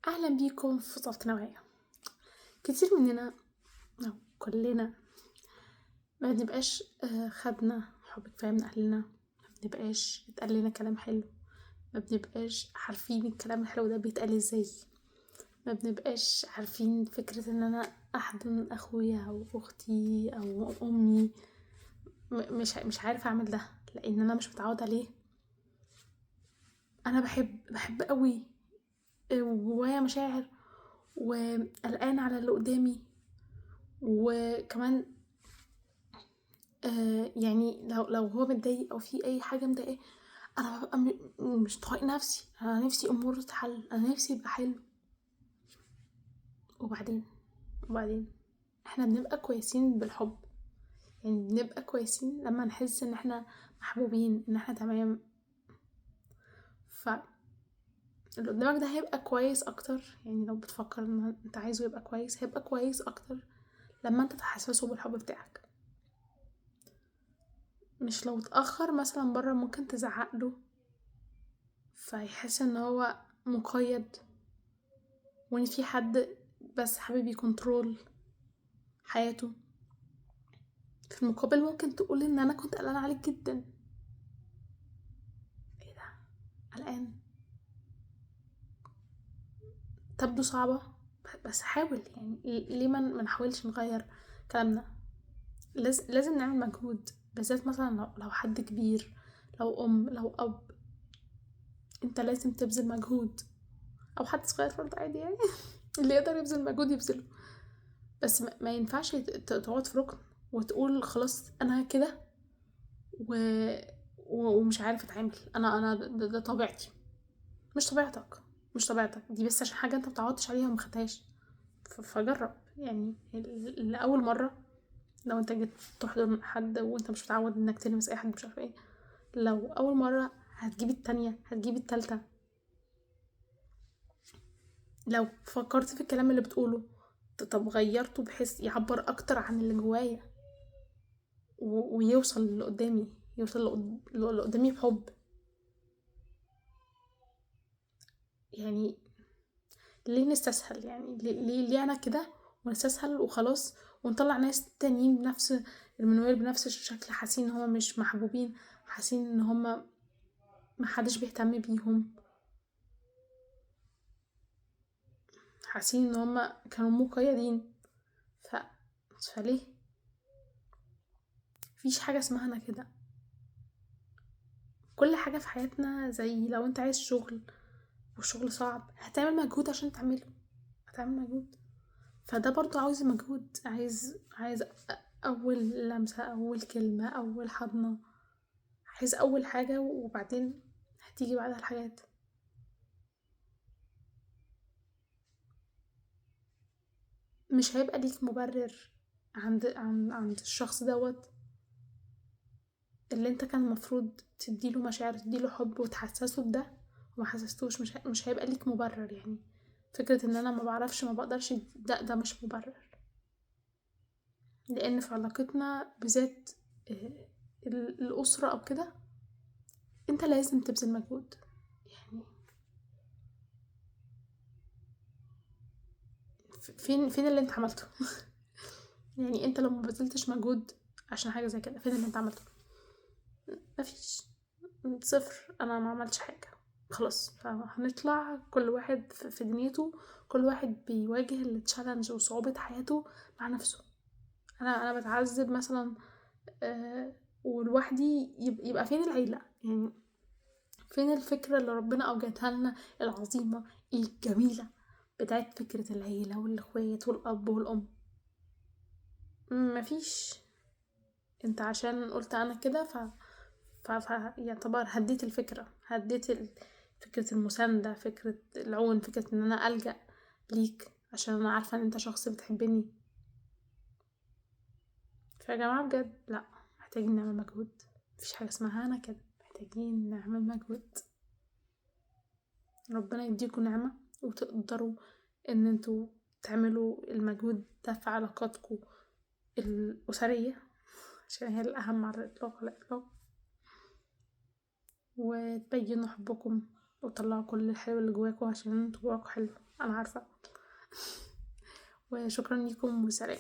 أهلا بيكم في صوت نوايا. كتير مننا أو كلنا ما بنبقاش خدنا حب كفاية من أهلنا، ما بنبقاش اتقال لنا كلام حلو، ما بنبقاش عارفين الكلام الحلو ده بيتقال ازاي، ما بنبقاش عارفين فكرة ان انا احضن اخويا او اختي او امي. مش عارف اعمل ده لان انا مش متعود عليه. انا بحب قوي، وجوايا مشاعر وقلقان على اللي قدامي. وكمان يعني لو هو متضايق او في اي حاجه مضايقاه، انا ببقى مش طايق نفسي، انا نفسي امور تتحل، انا نفسي يبقى حلو. وبعدين احنا بنبقى كويسين بالحب، يعني بنبقى كويسين لما نحس ان احنا محبوبين، ان احنا تمام. ف اللي قدامك ده هيبقى كويس اكتر، يعني لو بتفكر ان انت عايزه يبقى كويس هيبقى كويس اكتر لما انت تحسسه بالحب بتاعك. مش لو اتأخر مثلا برا ممكن تزعقله فيحس ان هو مقيد، وان في حد بس حابب يكنترول حياته. في المقابل ممكن تقول ان انا كنت قلقان عليك جدا. ايه ده؟ قلقان؟ تبدو صعبة بس حاول، يعني ليه ما نحاولش نغير كلامنا؟ لازم نعمل مجهود، بالذات مثلا لو حد كبير، لو ام لو اب، انت لازم تبذل مجهود. او حد صغير برضه عادي يعني اللي يقدر يبذل مجهود يبذله. بس ما ينفعش تقعد في ركن وتقول خلاص انا كده و... ومش عارف اتعامل. انا ده طبيعتي. مش طبيعتك، مش طبيعتك دي، بس عشان حاجه انت متعودتش عليها وما خدتهاش. فجرب يعني لاول مره، لو انت جيت تحضن حد وانت مش متعود انك تلمس اي حد مش عارف ايه، لو اول مره هتجيب التانية هتجيب التالتة. لو فكرت في الكلام اللي بتقوله، طب غيرته بحيث يعبر اكتر عن اللي جوايا ويوصل اللي قدامي، يوصل اللي قدامي بحب. يعني ليه نستسهل؟ يعني ليه انا كده ونستسهل وخلاص، ونطلع ناس تانيين بنفس المنوال بنفس الشكل، حاسين ان هما مش محبوبين، حاسين ان هما محدش بيهتم بيهم، حاسين ان هما كانوا مقيدين. ف... فليه؟ مفيش حاجة اسمها انا كده. كل حاجة في حياتنا، زي لو انت عايز شغل والشغل صعب هتعمل مجهود عشان تعمله، هتعمل مجهود. فده برضو عاوز مجهود، عايز اول لمسة، اول كلمة، اول حضنة، عايز اول حاجة وبعدين هتيجي بعدها الحاجات. مش هيبقى ليك مبرر عند الشخص دوت اللي انت كان المفروض تديله مشاعر، تديله حب وتحسسه بده وما حسستوش. مش هيبقى ليك مبرر. يعني فكرة ان انا ما بعرفش ما بقدرش، ده مش مبرر. لان في علاقتنا بالذات، الأسرة او كده، انت لازم تبذل مجهود. يعني فين اللي انت عملته يعني انت لو ما بذلتش مجهود عشان حاجة زي كده، فين اللي انت عملته؟ مفيش. صفر. انا ما عملتش حاجة. خلاص هنطلع كل واحد في دنيته، كل واحد بيواجه التشالنج وصعوبة حياته مع نفسه. انا بتعذب مثلا، آه ولوحدي، يبقى فين العيلة يعني؟ فين الفكرة اللي ربنا اوجدها لنا العظيمة الجميلة بتاعت فكرة العيلة والاخوات والاب والام؟ مفيش. انت عشان قلت انا كده يعتبر هديت الفكرة، فكرة المساندة، فكرة العون، فكرة ان انا ألجأ ليك عشان انا عارفة ان انت شخص بتحبني. فيا جماعة بجد لا، محتاجين نعمل مجهود. مفيش حاجة اسمها انا كده، محتاجين نعمل مجهود. ربنا يديكم نعمة وتقدروا ان انتوا تعملوا المجهود ده في علاقاتكم الأسرية، عشان هي الأهم على الإطلاق، وتبينوا حبكم وتطلعوا كل الحلو اللي جواكوا عشان انتوا جواكوا حلو. انا عارفة. وشكرا ليكم وسلام.